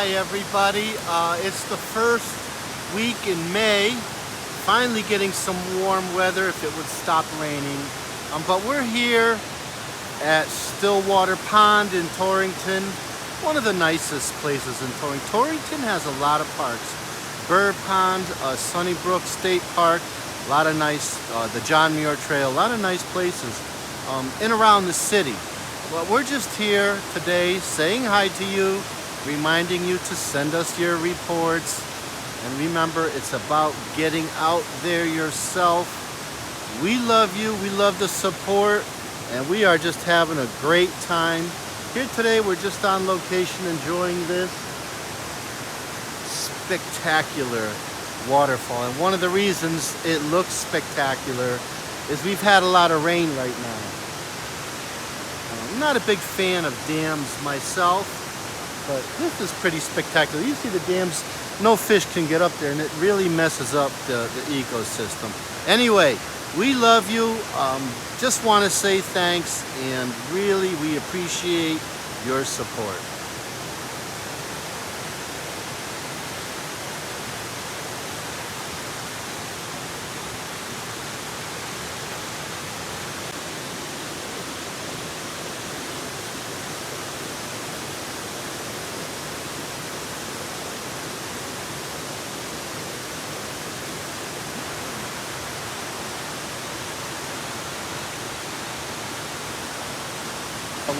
Hi everybody, it's the first week in May, finally getting some warm weather if it would stop raining. But we're here at Stillwater Pond in Torrington, one of the nicest places in Torrington. Torrington has a lot of parks. Bird Pond, Sunnybrook State Park, a lot of nice, the John Muir Trail, a lot of nice places in around the city. Well, we're just here today saying hi to you, reminding you to send us your reports. And remember, it's about getting out there yourself. We love you, we love the support, and we are just having a great time. Here today, we're just on location enjoying this spectacular waterfall. And one of the reasons it looks spectacular is we've had a lot of rain right now. I'm not a big fan of dams myself, but this is pretty spectacular. You see the dams, no fish can get up there, and it really messes up the ecosystem. Anyway, we love you. Just want to say thanks, and really we appreciate your support.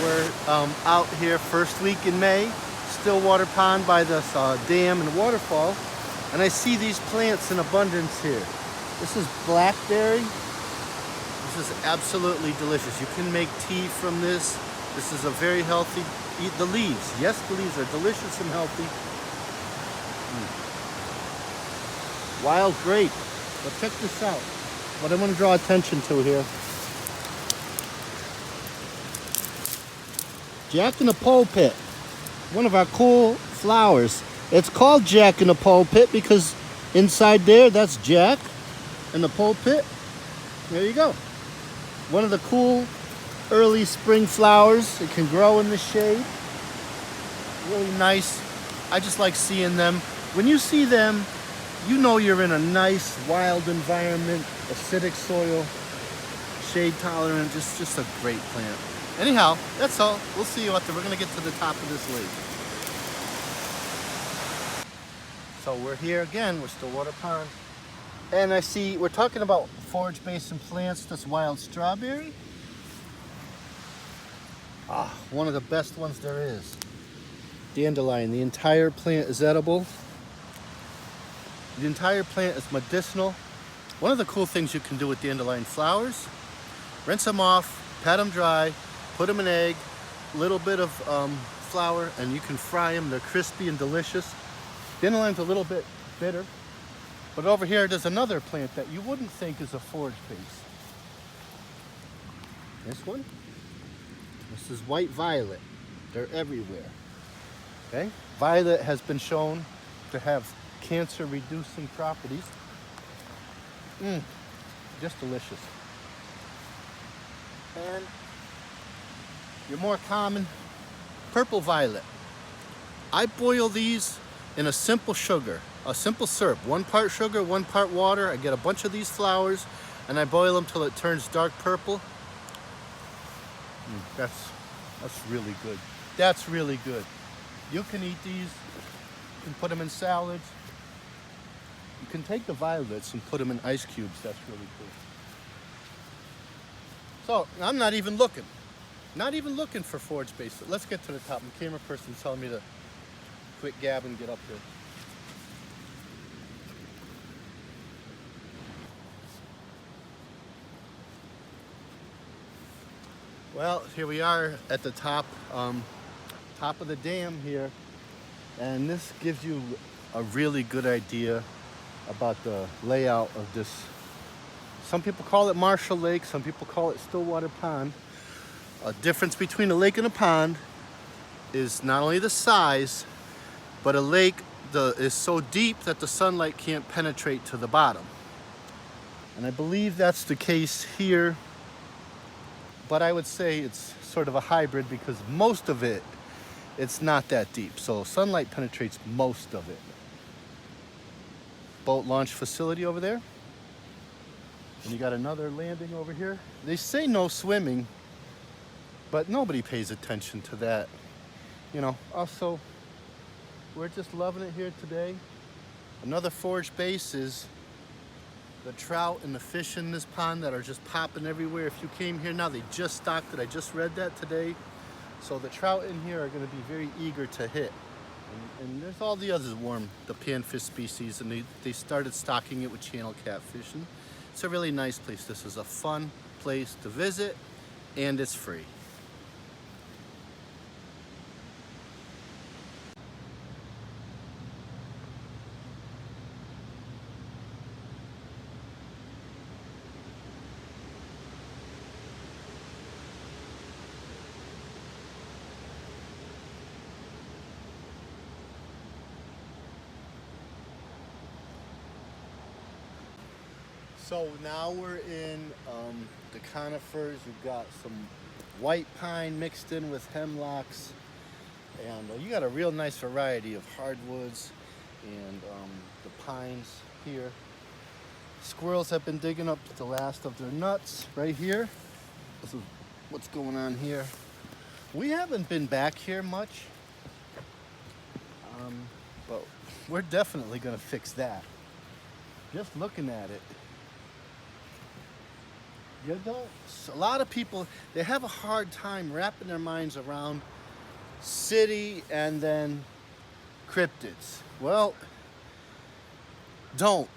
We're out here first week in May, Stillwater Pond by this dam and waterfall, and I see these plants in abundance here. This is blackberry. This is absolutely delicious. You can make tea from this. This is a very healthy, eat the leaves. Yes, the leaves are delicious and healthy. Wild grape. But check this out. What I want to draw attention to here. Jack in the pulpit, one of our cool flowers. It's called Jack in the pulpit because inside there, that's Jack in the pulpit. There you go. One of the cool early spring flowers. It can grow in the shade. Really nice. I just like seeing them. When you see them, you know you're in a nice wild environment, acidic soil, shade tolerant, just a great plant. Anyhow, that's all. We'll see you after. We're gonna get to the top of this lake. So we're here again, we're Stillwater Pond. And I see, we're talking about forage basin plants, this wild strawberry. One of the best ones there is. Dandelion, the entire plant is edible. The entire plant is medicinal. One of the cool things you can do with dandelion flowers, rinse them off, pat them dry, put them in egg, a little bit of flour, and you can fry them. They're crispy and delicious. Dandelion's a little bit bitter. But over here, there's another plant that you wouldn't think is a forage base. This one. This is white violet. They're everywhere. Okay? Violet has been shown to have cancer-reducing properties. Just delicious. And your more common purple violet. I boil these in a simple sugar, a simple syrup. 1 part sugar, 1 part water. I get a bunch of these flowers and I boil them till it turns dark purple. That's really good. That's really good. You can eat these. You can put them in salads. You can take the violets and put them in ice cubes. That's really cool. So I'm not even looking for forage base. Let's get to the top. The camera person's telling me to quit gabbing and get up here. Well, here we are at the top of the dam here, and this gives you a really good idea about the layout of this. Some people call it Marshall Lake, some people call it Stillwater Pond. A difference between a lake and a pond is not only the size, but a lake is so deep that the sunlight can't penetrate to the bottom. And I believe that's the case here, but I would say it's sort of a hybrid because most of it it's not that deep. So sunlight penetrates most of it. Boat launch facility over there. And you got another landing over here. They say no swimming, but nobody pays attention to that. You know, also, we're just loving it here today. Another Forage base is the trout and the fish in this pond that are just popping everywhere. If you came here now, they just stocked it. I just read that today. So the trout in here are going to be very eager to hit. And there's all the others warm, the panfish species, and they started stocking it with channel catfish. And it's a really nice place. This is a fun place to visit, and it's free. So now we're in the conifers. You've got some white pine mixed in with hemlocks, and you got a real nice variety of hardwoods and the pines here. Squirrels have been digging up the last of their nuts right here. This is what's going on here. We haven't been back here much, but we're definitely gonna fix that. Just looking at it, you don't, a lot of people, they have a hard time wrapping their minds around city and then cryptids. Well, don't,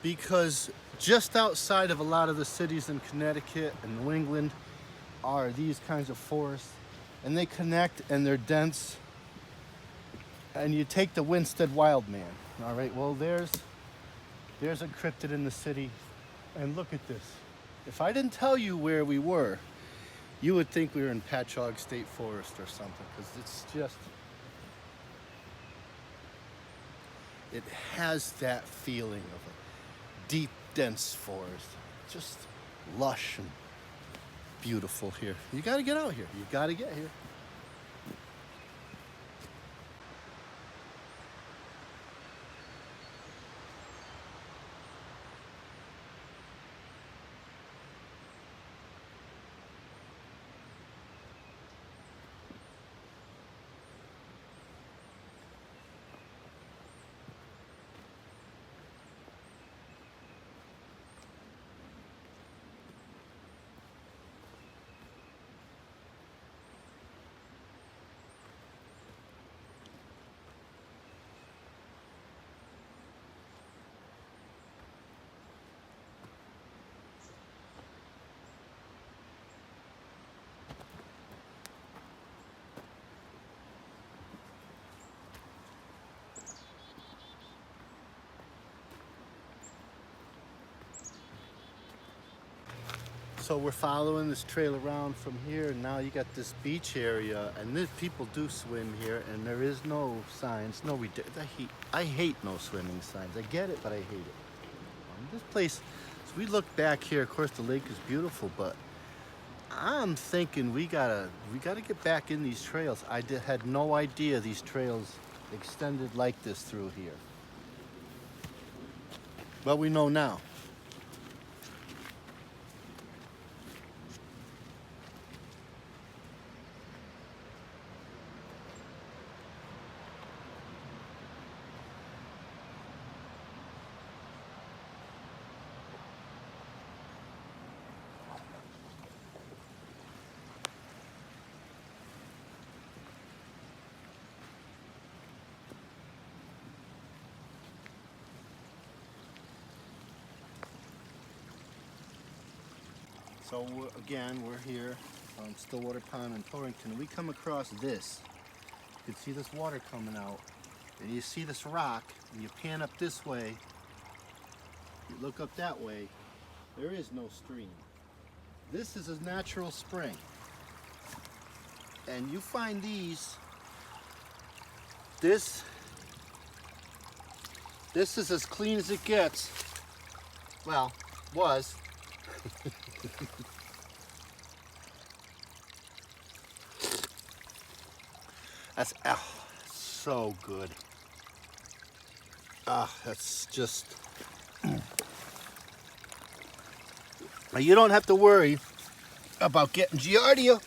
because just outside of a lot of the cities in Connecticut and New England are these kinds of forests, and they connect and they're dense. And you take the Winstead Wildman. All right, well, there's a cryptid in the city, and look at this. If I didn't tell you where we were, you would think we were in Patchogue State Forest or something, because it's just, it has that feeling of a deep, dense forest. Just lush and beautiful here. You got to get out here. You got to get here. So we're following this trail around from here, and now you got this beach area, and people do swim here, and there is no signs, I hate no swimming signs. I get it, but I hate it. This place, as we look back here, of course the lake is beautiful, but I'm thinking we gotta get back in these trails. I had no idea these trails extended like this through here, but we know now. So we're here on Stillwater Pond in Torrington, and we come across this. You can see this water coming out, and you see this rock, and you pan up this way, you look up that way, there is no stream. This is a natural spring. And you find these, this is as clean as it gets. Well, was. That's so good. That's just. Now you don't have to worry about getting giardia,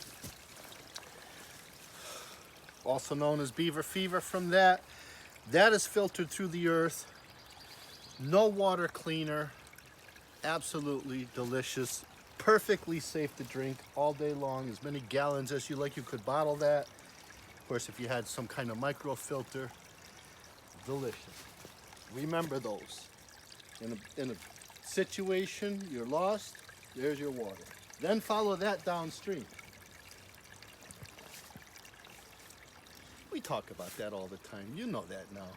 also known as beaver fever. From that is filtered through the earth. No water cleaner. Absolutely delicious. Perfectly safe to drink all day long. As many gallons as you like, you could bottle that. Of course, if you had some kind of microfilter, delicious. Remember those. In a situation you're lost, there's your water. Then follow that downstream. We talk about that all the time. You know that now.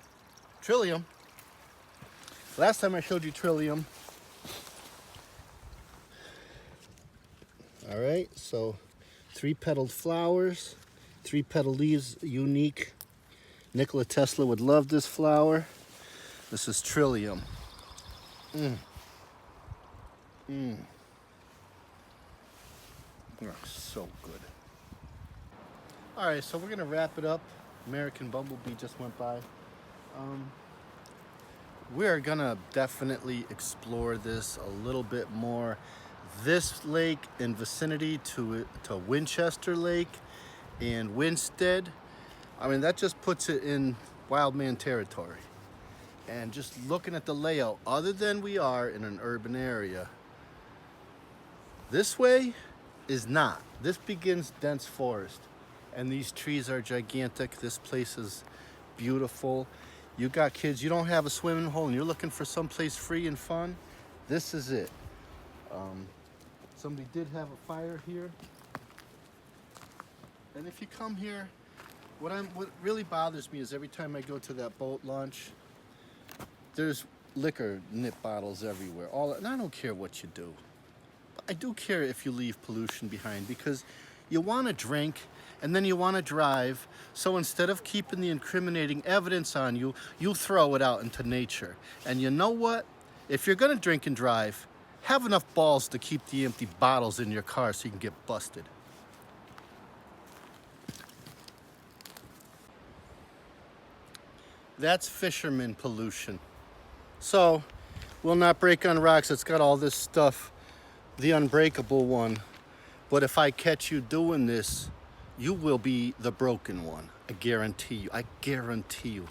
Trillium. Last time I showed you trillium. All right, so 3-petaled flowers, 3-petal leaves, unique. Nikola Tesla would love this flower. This is trillium. Oh, so good. All right, so we're gonna wrap it up. American Bumblebee just went by. We're gonna definitely explore this a little bit more. This lake in vicinity to Winchester Lake and Winstead, I mean, that just puts it in wildman territory. And just looking at the layout, other than we are in an urban area, this way is not. This begins dense forest, and these trees are gigantic. This place is beautiful. You got kids, you don't have a swimming hole, and you're looking for someplace free and fun, this is it. Somebody did have a fire here. And if you come here, what really bothers me is every time I go to that boat launch, there's liquor nip bottles everywhere. And I don't care what you do. But I do care if you leave pollution behind, because you want to drink and then you want to drive. So instead of keeping the incriminating evidence on you, you throw it out into nature. And you know what? If you're going to drink and drive, have enough balls to keep the empty bottles in your car so you can get busted. That's fisherman pollution. So, we'll not break on rocks. It's got all this stuff, the unbreakable one. But if I catch you doing this, you will be the broken one. I guarantee you. I guarantee you.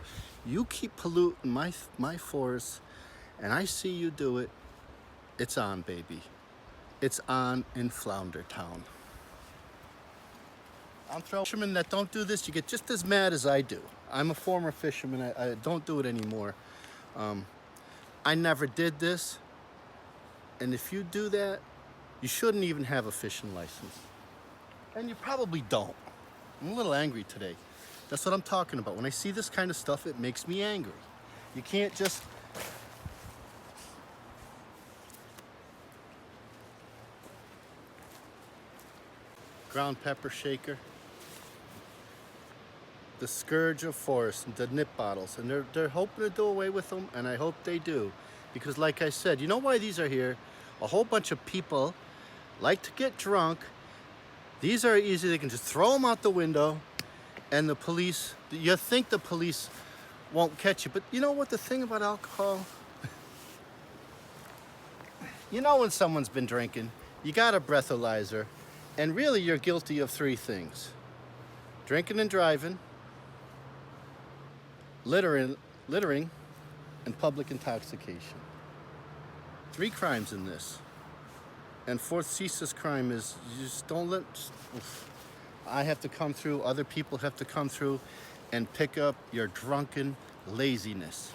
You keep polluting my forests, and I see you do it. It's on, baby. It's on in Flounder Town. I'm throwing fishermen that don't do this. You get just as mad as I do. I'm a former fisherman. I don't do it anymore. I never did this. And if you do that, you shouldn't even have a fishing license. And you probably don't. I'm a little angry today. That's what I'm talking about. When I see this kind of stuff, it makes me angry. You can't just... Ground pepper shaker. The scourge of forest, the nip bottles. And they're hoping to do away with them, and I hope they do. Because like I said, you know why these are here? A whole bunch of people like to get drunk. These are easy. They can just throw them out the window, and the police, you think the police won't catch you. But you know what the thing about alcohol? You know when someone's been drinking, you got a breathalyzer, and really you're guilty of 3 things. Drinking and driving, littering, and public intoxication. 3 crimes in this. And 4th ceaseless crime is you just don't let... I have to come through, other people have to come through and pick up your drunken laziness.